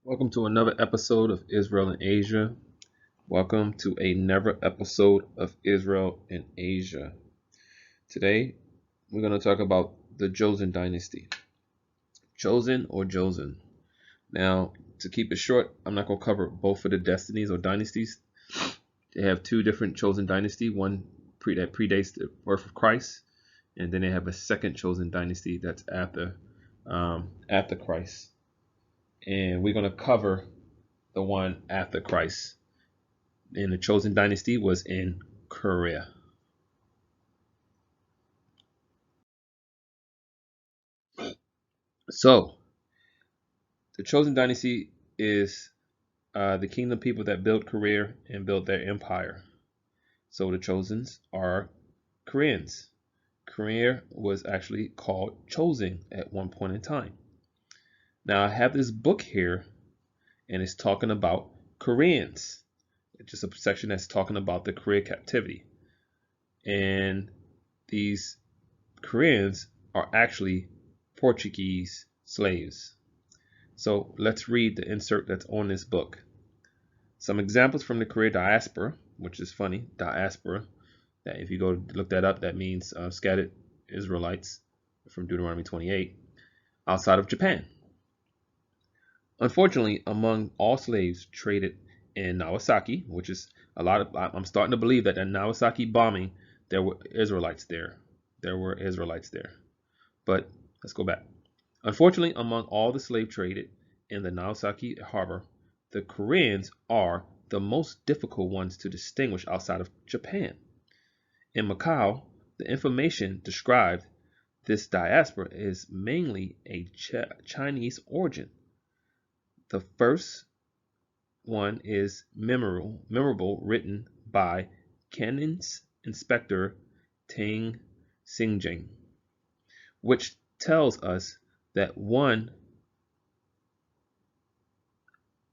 Welcome to another episode of Israel in Asia. Welcome to another episode of Israel in Asia. Today, we're going to talk about the Joseon dynasty. Chosen or Joseon. Now, to keep it short, I'm not going to cover both of the destinies or dynasties. They have two different chosen dynasty. One that predates the birth of Christ, and then they have a second chosen dynasty that's after Christ. And we're going to cover the one after Christ. And the chosen dynasty was in Corea. So, the chosen dynasty is the kingdom people that built Korea and built their empire. So the chosens are Koreans. Korea was actually called Chosen at one point in time. Now I have this book here, and it's talking about Koreans. It's just a section that's talking about the Korea captivity. And these Koreans are actually Portuguese slaves. So let's read the insert that's on this book. Some examples from the Korea diaspora, which is funny, diaspora. That if you go look that up, that means scattered Israelites from Deuteronomy 28 outside of Japan. Unfortunately, among all slaves traded in Nagasaki, which is I'm starting to believe that the Nagasaki bombing, there were Israelites there. But let's go back. Unfortunately, among all the slave traded in the Nagasaki harbor, the Koreans are the most difficult ones to distinguish outside of Japan. In Mikado, the information described this diaspora is mainly a Chinese origin. The first one is memorable written by Cannon's Inspector Tang Xingjing, which tells us that 1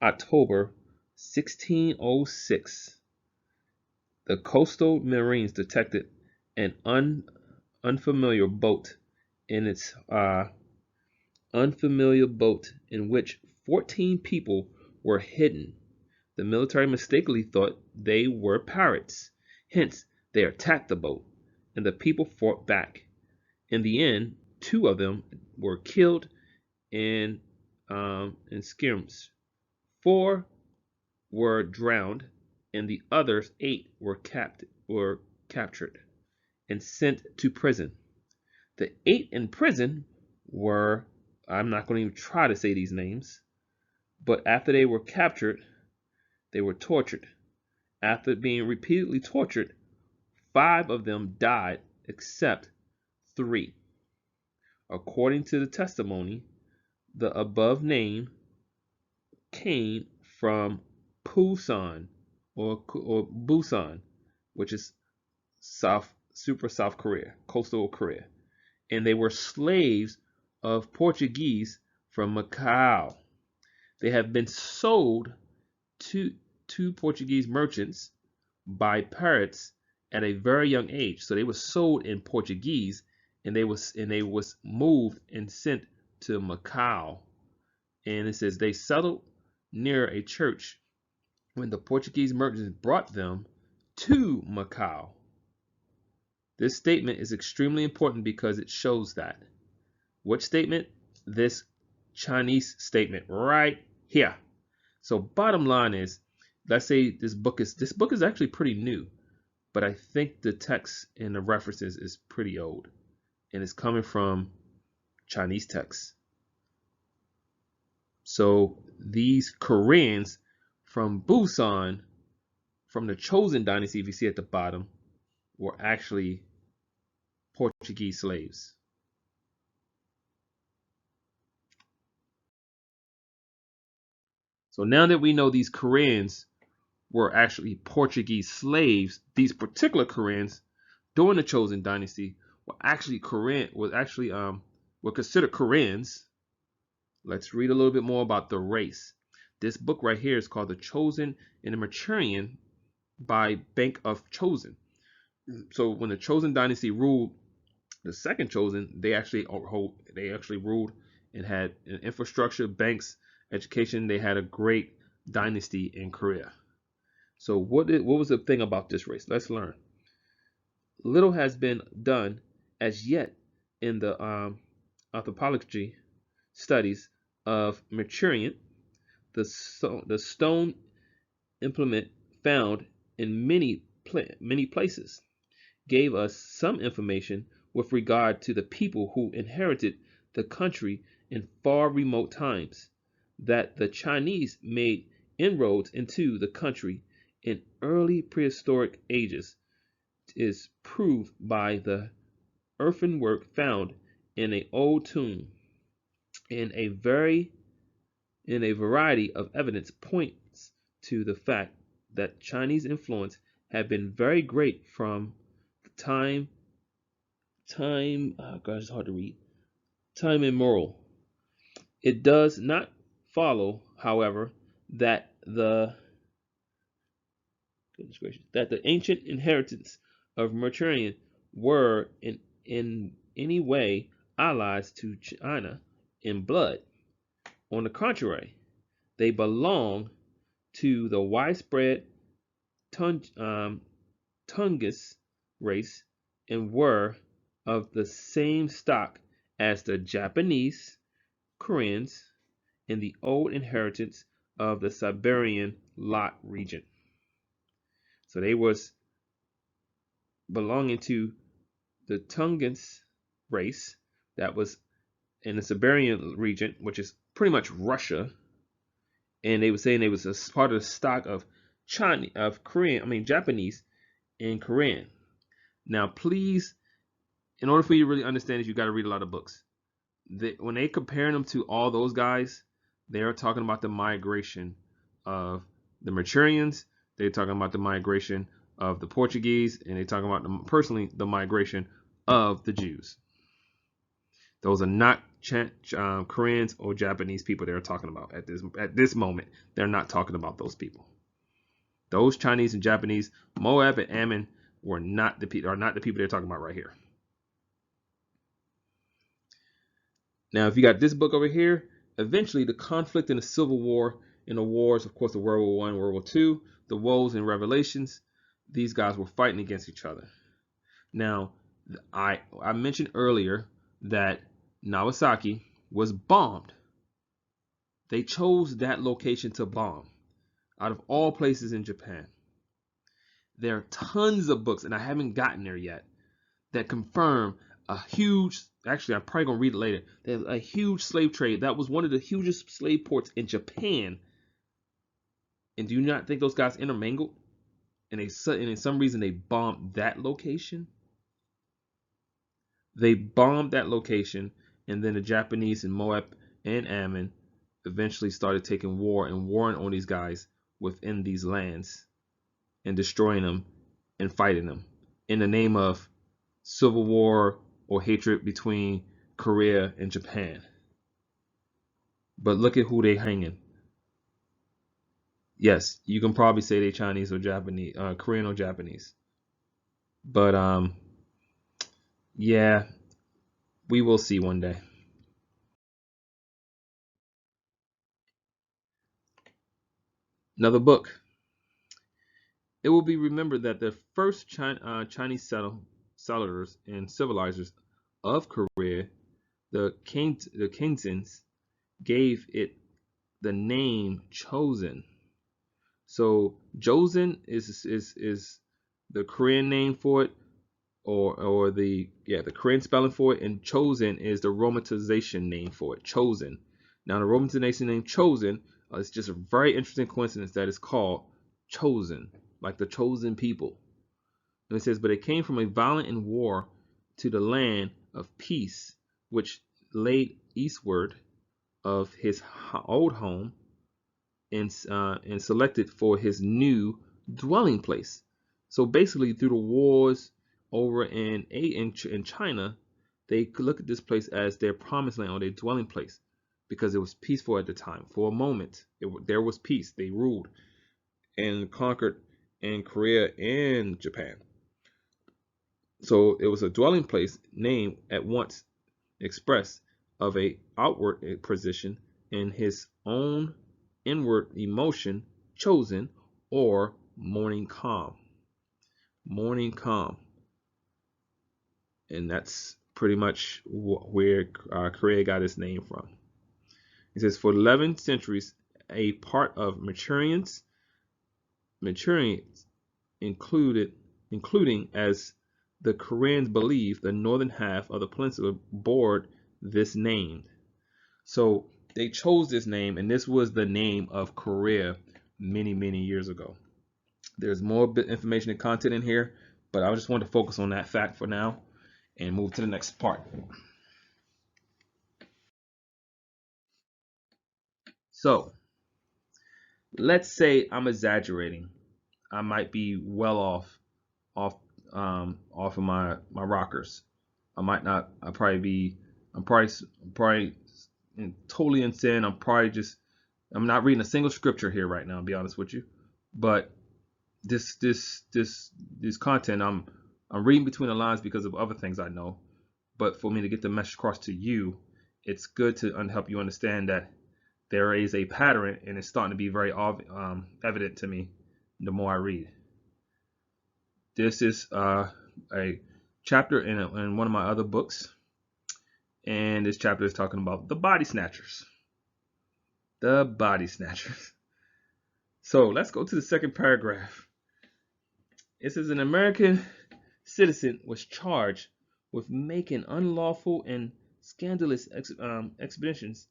October 1606, the coastal marines detected an unfamiliar boat in which 14 people were hidden. The military mistakenly thought they were pirates. Hence, they attacked the boat, and the people fought back. In the end, 2 of them were killed in skirmishes. 4 were drowned, and the others 8 were captured and sent to prison. The 8 in prison were, I'm not going to even try to say these names, but after they were captured, they were tortured. After being repeatedly tortured, 5 of them died except 3. According to the testimony, the above name came from Busan or Busan, which is South Korea, coastal Korea, and they were slaves of Portuguese from Mikado. They have been sold to Portuguese merchants by pirates at a very young age. So they were sold in Portuguese, and they was moved and sent to Macau. And it says they settled near a church when the Portuguese merchants brought them to Macau. This statement is extremely important because it shows that. Which statement? This Chinese statement right here. So bottom line is, let's say this book is actually pretty new, but I think the text and the references is pretty old, and it's coming from Chinese texts. So these Koreans from Busan, from the Chosen dynasty, if you see at the bottom, were actually Portuguese slaves. So now that we know these Koreans were actually Portuguese slaves, these particular Koreans during the Chosen dynasty were considered Koreans. Let's read a little bit more about the race. This book right here is called The Chosen and the Manchurian by Bank of Chosen. So when the Chosen dynasty ruled the second Chosen, they actually ruled and had an infrastructure, banks, education. They had a great dynasty in Korea. So what was the thing about this race? Let's learn. Little has been done as yet in the anthropology studies of Manchuria, the stone implement found in many places gave us some information with regard to the people who inherited the country in far remote times. That the Chinese made inroads into the country in early prehistoric ages is proved by the earthenwork found in an old tomb. In a variety of evidence points to the fact that Chinese influence had been very great from the oh gosh, it's hard to read. Time immemorial. It does not follow, however, that the ancient inheritance of Manchurian were in any way allies to China in blood. On the contrary, they belong to the widespread Tungus race and were of the same stock as the Japanese, Koreans, and the old inheritance of the Siberian Lot region. So they was belonging to the Tungus race that was in the Siberian region, which is pretty much Russia, and they were saying they was a part of the stock of Japanese and Korean. Now, please, in order for you to really understand this, you got to read a lot of books. When they comparing them to all those guys, they are talking about the migration of the Manchurians. They're talking about the migration of the Portuguese, and they're talking about the migration of the Jews. Those are not Koreans or Japanese people they're talking about at this moment. They're not talking about those people. Those Chinese and Japanese, Moab and Ammon, are not the people they're talking about right here. Now, if you got this book over here, eventually the conflict in the Civil War, in the wars, of course, the World War I, World War II, the woes and revelations, these guys were fighting against each other. Now, I mentioned earlier that Nagasaki was bombed. They chose that location to bomb out of all places in Japan. There are tons of books, and I haven't gotten there yet, that confirm a huge, actually I'm probably going to read it later, there's a huge slave trade. That was one of the hugest slave ports in Japan. And do you not think those guys intermingled? And in some reason they bombed that location? They bombed that location, and then the Japanese and Moab and Ammon eventually started taking warring on these guys within these lands and destroying them and fighting them in the name of civil war or hatred between Korea and Japan. But look at who they hanging. Yes, you can probably say they Chinese or Japanese, Korean or Japanese. But yeah, we will see one day. Another book. It will be remembered that the first Chinese settlers and civilizers of Korea, the Keynesians, gave it the name Chosen. So Joseon is the Korean name for it, or the Korean spelling for it, and Chosen is the romanization name for it. Chosen. Now the romanization name Chosen is just a very interesting coincidence that it's called Chosen, like the chosen people. And it says, but it came from a violent in war to the land of peace, which laid eastward of his old home and selected for his new dwelling place. So basically, through the wars over in China, they could look at this place as their promised land or their dwelling place because it was peaceful at the time. For a moment, there was peace. They ruled and conquered in Korea and Japan. So it was a dwelling place name at once expressed of a outward position in his own inward emotion, chosen, or morning calm. Morning calm. And that's pretty much where Corea got its name from. It says, for 11 centuries, a part of Manchurians including, as the Koreans believe, the northern half of the peninsula bore this name. So they chose this name, and this was the name of Korea many, many years ago. There's more information and content in here, but I just want to focus on that fact for now and move to the next part. So let's say I'm exaggerating. I might be well off of my rockers. I might not. I'm probably totally in sin. I'm not reading a single scripture here right now, to be honest with you. But this content, I'm reading between the lines because of other things I know. But for me to get the message across to you, it's good to help you understand that there is a pattern, and it's starting to be very evident to me the more I read. This is a chapter in one of my other books, and this chapter is talking about the body snatchers. The body snatchers. So let's go to the second paragraph. It says an American citizen was charged with making unlawful and scandalous expeditions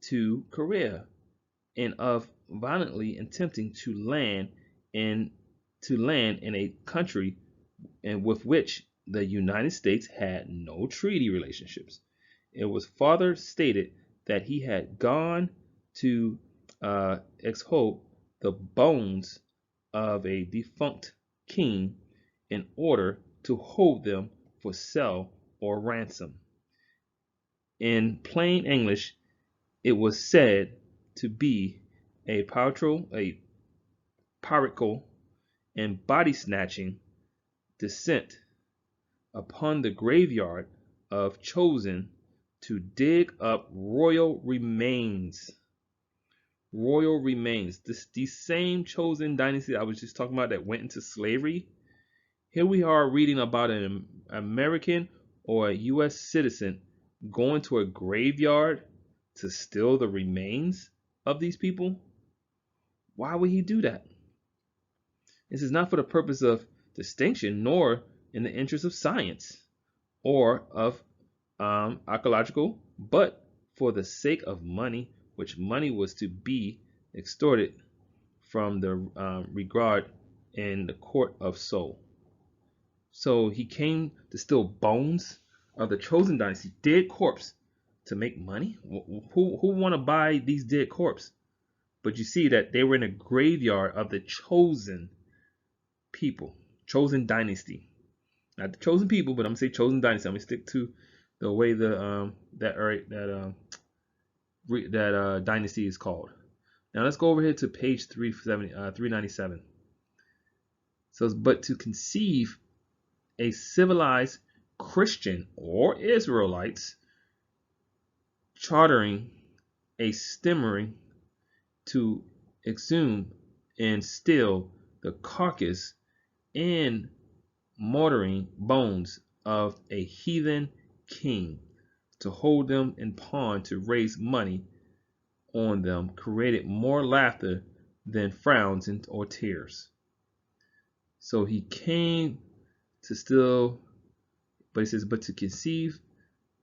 to Korea, and of violently attempting to land in a country and with which the United States had no treaty relationships. It was further stated that he had gone to exhume the bones of a defunct king in order to hold them for sale or ransom. In plain English, it was said to be a piratical and body snatching descent upon the graveyard of Chosen to dig up royal remains. Royal remains. These same Chosen dynasty I was just talking about that went into slavery. Here we are reading about an American or a U.S. citizen going to a graveyard to steal the remains of these people. Why would he do that? This is not for the purpose of distinction, nor in the interest of science or of archaeological, but for the sake of money, which money was to be extorted from the regard in the court of Seoul. So he came to steal bones of the Chosen dynasty, dead corpse, to make money. Who want to buy these dead corpse? But you see that they were in a graveyard of the chosen people, chosen dynasty. Not the chosen people, but I'm gonna say chosen dynasty. I'm gonna stick to the way that dynasty is called. Now let's go over here to page 397. So, but to conceive a civilized Christian or Israelites chartering a stimmering to exhume and steal the carcass and mortaring bones of a heathen king to hold them in pawn to raise money on them created more laughter than frowns or tears. So he came to steal, but he says, but to conceive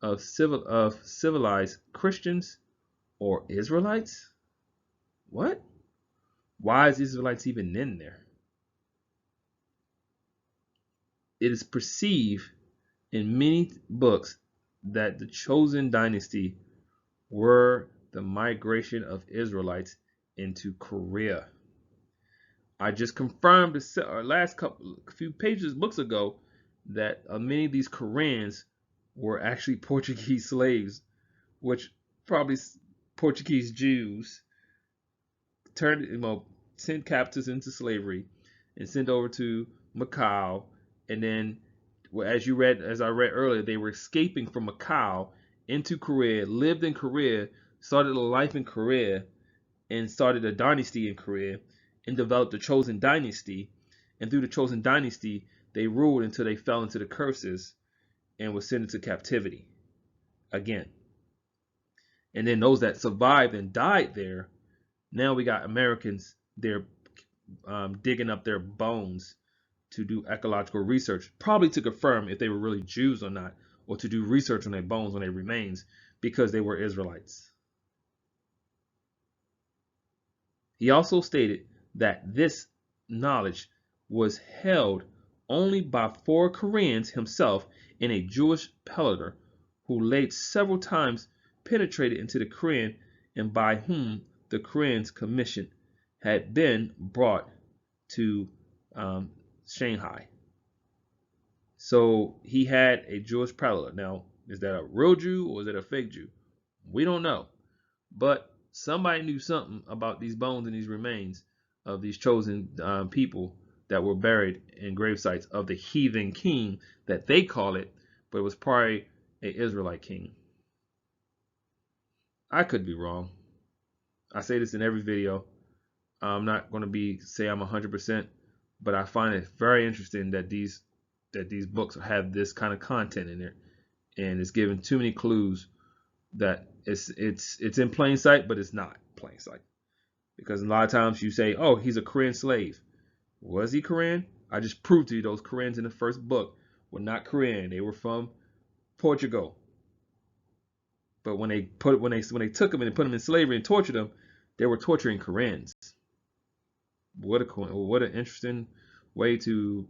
of civilized Christians or Israelites? What? Why is Israelites even in there? It is perceived in many books that the chosen dynasty were the migration of Israelites into Korea. I just confirmed the last few books ago that many of these Koreans were actually Portuguese slaves, which probably Portuguese Jews sent captives into slavery and sent over to Mikado, and then as I read earlier, they were escaping from Macau into Korea, lived in Korea started a life in Korea, and started a dynasty in Korea, and developed the Chosen dynasty. And through the Chosen dynasty, they ruled until they fell into the curses and were sent into captivity again. And then those that survived and died there, now we got Americans there digging up their bones to do ecological research, probably to confirm if they were really Jews or not, or to do research on their bones, on their remains, because they were Israelites. He also stated that this knowledge was held only by 4 Koreans himself and a Jewish peddler who laid several times penetrated into the Korean and by whom the Koreans' commission had been brought to Shanghai. So he had a Jewish peddler. Now, is that a real Jew or is it a fake Jew? We don't know. But somebody knew something about these bones and these remains of these chosen people that were buried in grave sites of the heathen king that they call it, but it was probably an Israelite king. I could be wrong. I say this in every video. I'm not going to say I'm 100%, but I find it very interesting that these books have this kind of content in it, and it's given too many clues that it's in plain sight, but it's not plain sight. Because a lot of times you say, oh, he's a Korean slave. Was he Korean? I just proved to you those Koreans in the first book were not Korean. They were from Portugal. But when they took them and put them in slavery and tortured them, they were torturing Koreans. What an interesting way to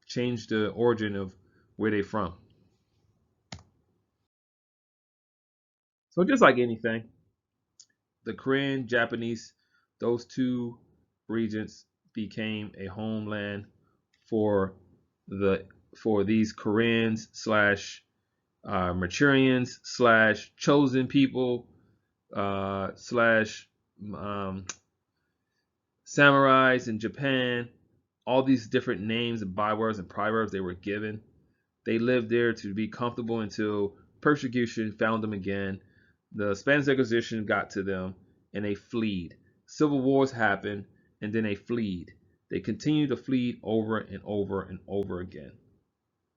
change the origin of where they're from. So just like anything, the Korean, Japanese, those 2 regions became a homeland for these Koreans slash Manchurians slash chosen people slash samurais in Japan. All these different names and bywords and proverbs they were given. They lived there to be comfortable until persecution found them again. The Spanish Inquisition got to them and they fled. Civil wars happened and then they fled. They continued to flee over and over and over again.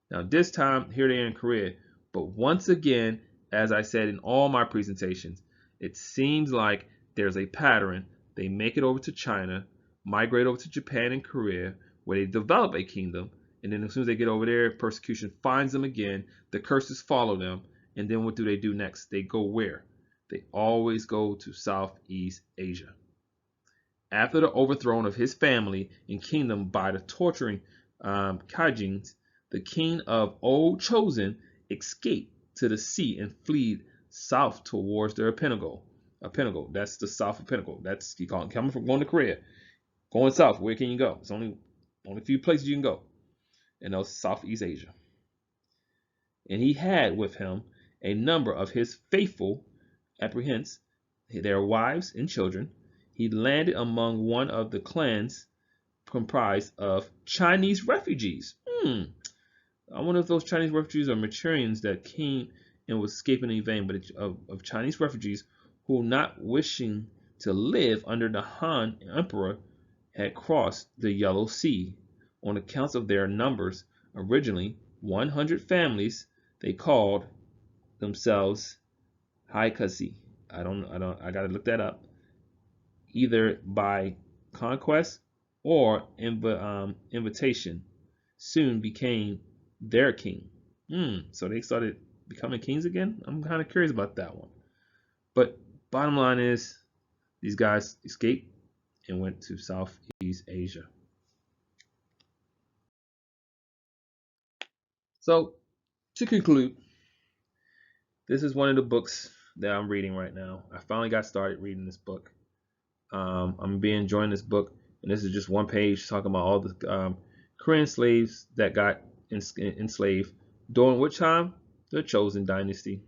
Now this time, here they are in Korea. But once again, as I said in all my presentations, it seems like there's a pattern. They make it over to China, migrate over to Japan and Korea, where they develop a kingdom. And then as soon as they get over there, persecution finds them again. The curses follow them. And then what do they do next? They go where? They always go to Southeast Asia. After the overthrow of his family and kingdom by the torturing Kaijins, the king of Old Chosen escaped to the sea and fled south towards their pinnacle. A pinnacle, that's the south of pinnacle. That's you call it, coming from going to Korea. Going south, where can you go? It's only a few places you can go. And that's Southeast Asia. And he had with him a number of his faithful apprehends, their wives and children. He landed among one of the clans comprised of Chinese refugees. I wonder if those Chinese refugees are Manchurians that came and was escaping in vain, but of Chinese refugees who, not wishing to live under the Han Emperor, had crossed the Yellow Sea. On account of their numbers, originally 100 families, they called themselves Haikasi. I gotta look that up. Either by conquest or invitation, soon became their king. So they started becoming kings again. I'm kind of curious about that one. But bottom line is, these guys escaped and went to Southeast Asia. So to conclude, this is one of the books that I'm reading right now. I finally got started reading this book. I'm enjoying this book, and this is just one page talking about all the Korean slaves that got enslaved during which time? The Chosen dynasty.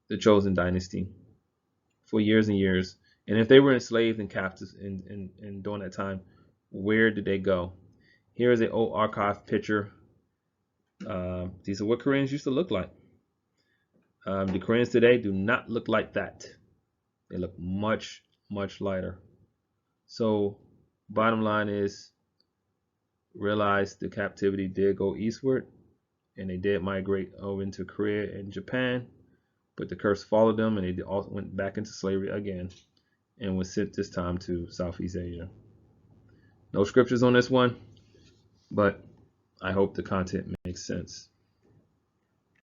The Chosen dynasty for years and years. And if they were enslaved and captives in during that time, where did they go? Here is an old archive picture. These are what Koreans used to look like. The Koreans today do not look like that. They look much, much lighter. So, bottom line is, realize the captivity did go eastward, and they did migrate over into Korea and Japan, but the curse followed them, and they all went back into slavery again, and was sent this time to Southeast Asia. No scriptures on this one, but I hope the content makes sense.